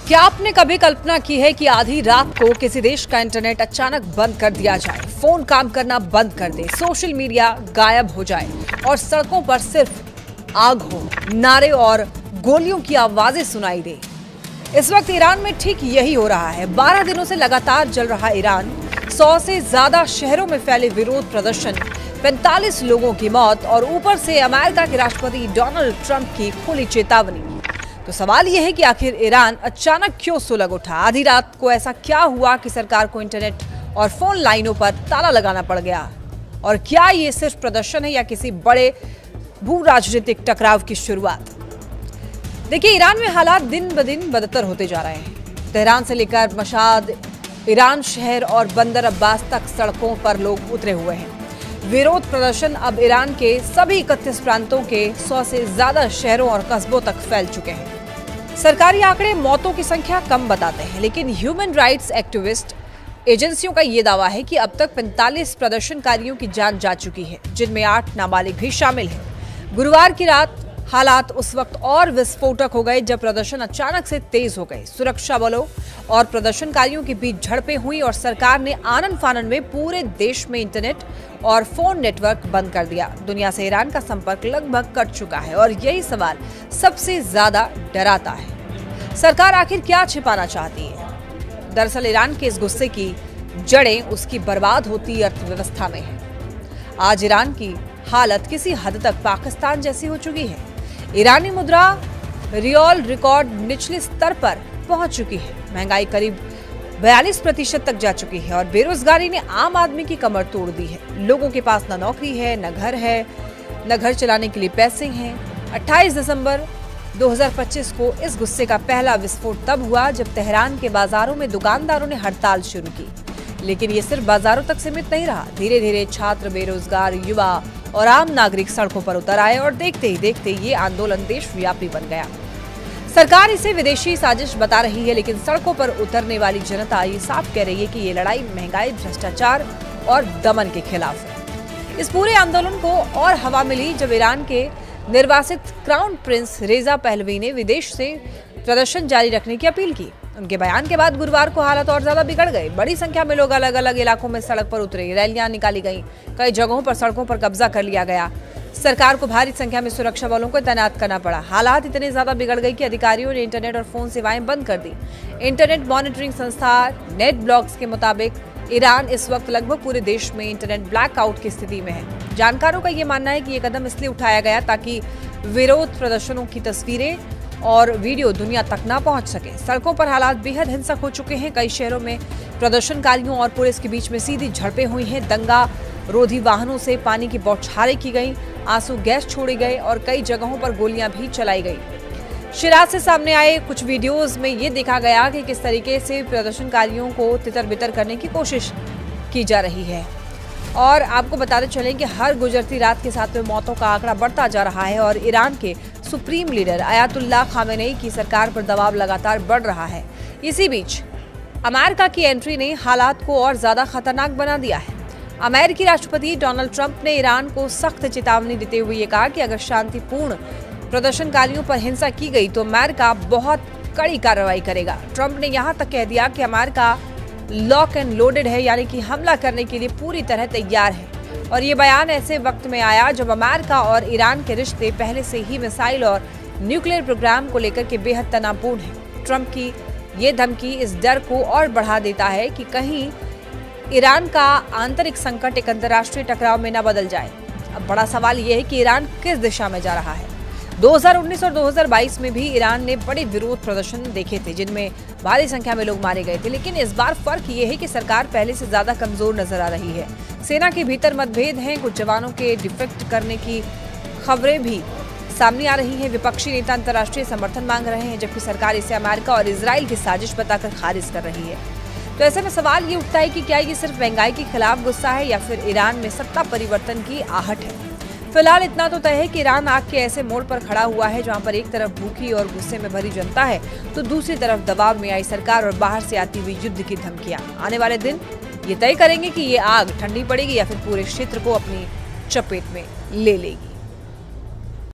क्या आपने कभी कल्पना की है कि आधी रात को किसी देश का इंटरनेट अचानक बंद कर दिया जाए, फोन काम करना बंद कर दे, सोशल मीडिया गायब हो जाए और सड़कों पर सिर्फ आग हो, नारे और गोलियों की आवाजें सुनाई दे। इस वक्त ईरान में ठीक यही हो रहा है। 12 दिनों से लगातार जल रहा ईरान, 100 से ज्यादा शहरों में फैले विरोध प्रदर्शन, 45 लोगों की मौत और ऊपर से अमेरिका के राष्ट्रपति डोनाल्ड ट्रंप की खुली चेतावनी। तो सवाल यह है कि आखिर ईरान अचानक क्यों सुलग उठा? आधी रात को ऐसा क्या हुआ कि सरकार को इंटरनेट और फोन लाइनों पर ताला लगाना पड़ गया? और क्या ये सिर्फ प्रदर्शन है या किसी बड़े भू राजनीतिक टकराव की शुरुआत? देखिए, ईरान में हालात दिन ब दिन बदतर होते जा रहे हैं। तेहरान से लेकर मशाद, ईरान शहर और बंदर अब्बास तक सड़कों पर लोग उतरे हुए हैं। विरोध प्रदर्शन अब ईरान के सभी 31 प्रांतों के 100 से ज्यादा शहरों और कस्बों तक फैल चुके हैं। सरकारी आंकड़े मौतों की संख्या कम बताते हैं, लेकिन ह्यूमन राइट्स एक्टिविस्ट एजेंसियों का यह दावा है कि अब तक 45 प्रदर्शनकारियों की जान जा चुकी है, जिनमें 8 नाबालिग भी शामिल हैं। गुरुवार की रात हालात उस वक्त और विस्फोटक हो गए जब प्रदर्शन अचानक से तेज हो गए। सुरक्षा बलों और प्रदर्शनकारियों के बीच झड़पें हुई और सरकार ने आनन फानन में पूरे देश में इंटरनेट और फोन नेटवर्क बंद कर दिया। दुनिया से ईरान का संपर्क लगभग कट चुका है और यही सवाल सबसे ज्यादा डराता है। सरकार आखिर क्या छिपाना चाहती है? दरअसल ईरान के इस गुस्से की जड़ें उसकी बर्बाद होती अर्थव्यवस्था में है। आज ईरान की हालत किसी हद तक पाकिस्तान जैसी हो चुकी है। ईरानी मुद्रा रियल रिकॉर्ड निचले स्तर पर पहुंच चुकी है। महंगाई करीब 42% तक जा चुकी है और बेरोजगारी ने आम आदमी की कमर तोड़ दी है। लोगों के पास न नौकरी है, न घर है, न घर चलाने के लिए पैसे हैं। 28 दिसंबर 2025 को इस गुस्से का पहला विस्फोट तब हुआ जब तेहरान के बाजारों में दुकानदारों ने हड़ताल शुरू की। लेकिन ये सिर्फ बाजारों तक सीमित नहीं रहा। धीरे धीरे छात्र, बेरोजगार, युवा और आम नागरिक सड़कों पर उतर आए और देखते ही देखते ये आंदोलन देशव्यापी बन गया। सरकार इसे विदेशी साजिश बता रही है, लेकिन सड़कों पर उतरने वाली जनता ये साफ कह रही है कि ये लड़ाई महंगाई, भ्रष्टाचार और दमन के खिलाफ है। इस पूरे आंदोलन को और हवा मिली जब ईरान के निर्वासित क्राउन प्रिंस रेजा पहलवी ने विदेश से प्रदर्शन जारी रखने की अपील की। उनके बयान के बाद गुरुवार को हालत और ज्यादा बिगड़ गई। बड़ी संख्या में लोग अलग अलग इलाकों में सड़क पर उतरे, रैलियां निकाली गईं, कई जगहों पर सड़कों पर कब्जा कर लिया गया। सरकार को भारी संख्या में सुरक्षा बलों को तैनात करना पड़ा। हालात इतने ज्यादा बिगड़ गई कि अधिकारियों ने इंटरनेट और फोन सेवाएं बंद कर दी। इंटरनेट मॉनिटरिंग संस्था नेट ब्लॉक्स के मुताबिक ईरान इस वक्त लगभग पूरे देश में इंटरनेट ब्लैकआउट की स्थिति में है। जानकारों का ये मानना है कि ये कदम इसलिए उठाया गया ताकि विरोध प्रदर्शनों की तस्वीरें और वीडियो दुनिया तक ना पहुंच सके। सड़कों पर हालात बेहद हिंसक हो चुके हैं। कई शहरों में प्रदर्शनकारियों और पुलिस के बीच में सीधी झड़पें हुई हैं। दंगा रोधी वाहनों से पानी की बौछारें की गई, आंसू गैस छोड़े गए और कई जगहों पर गोलियां भी चलाई गई। शिराज से सामने आए कुछ वीडियोस में ये देखा गया कि किस तरीके से प्रदर्शनकारियों को तितर बितर करने की कोशिश की जा रही है। और आपको बताते चलें कि हर गुजरती रात के साथ में मौतों का आंकड़ा बढ़ता जा रहा है और ईरान के सुप्रीम लीडर अयातुल्लाह खामेनेई की सरकार पर दबाव लगातार बढ़ रहा है। इसी बीच अमेरिका की एंट्री ने हालात को और ज्यादा खतरनाक बना दिया है। अमेरिकी राष्ट्रपति डोनाल्ड ट्रंप ने ईरान को सख्त चेतावनी देते हुए ये कहा कि अगर शांतिपूर्ण प्रदर्शनकारियों पर हिंसा की गई तो अमेरिका बहुत कड़ी कार्रवाई करेगा। ट्रंप ने यहाँ तक कह दिया कि अमेरिका लॉक एंड लोडेड है, यानी कि हमला करने के लिए पूरी तरह तैयार है। और ये बयान ऐसे वक्त में आया जब अमेरिका और ईरान के रिश्ते पहले से ही मिसाइल और न्यूक्लियर प्रोग्राम को लेकर के बेहद तनावपूर्ण है। ट्रंप की ये धमकी इस डर को और बढ़ा देता है कि कहीं ईरान का आंतरिक संकट एक अंतर्राष्ट्रीय टकराव में न बदल जाए। अब बड़ा सवाल ये है कि ईरान किस दिशा में जा रहा है। 2019 और 2022 में भी ईरान ने बड़े विरोध प्रदर्शन देखे थे, जिनमें भारी संख्या में लोग मारे गए थे। लेकिन इस बार फर्क ये है कि सरकार पहले से ज्यादा कमजोर नजर आ रही है। सेना के भीतर मतभेद हैं, कुछ जवानों के डिफेक्ट करने की खबरें भी सामने आ रही हैं। विपक्षी नेता अंतर्राष्ट्रीय समर्थन मांग रहे हैं, जबकि सरकार इसे अमेरिका और इजराइल की साजिश बताकर खारिज कर रही है। तो ऐसे में सवाल ये उठता है कि क्या ये सिर्फ महंगाई के खिलाफ गुस्सा है या फिर ईरान में सत्ता परिवर्तन की आहट है। फिलहाल इतना तो तय है कि ईरान आग के ऐसे मोड़ पर खड़ा हुआ है जहां पर एक तरफ भूखी और गुस्से में भरी जनता है तो दूसरी तरफ दबाव में आई सरकार और बाहर से आती हुई युद्ध की धमकियां। आने वाले दिन ये तय करेंगे कि ये आग ठंडी पड़ेगी या फिर पूरे क्षेत्र को अपनी चपेट में ले लेगी।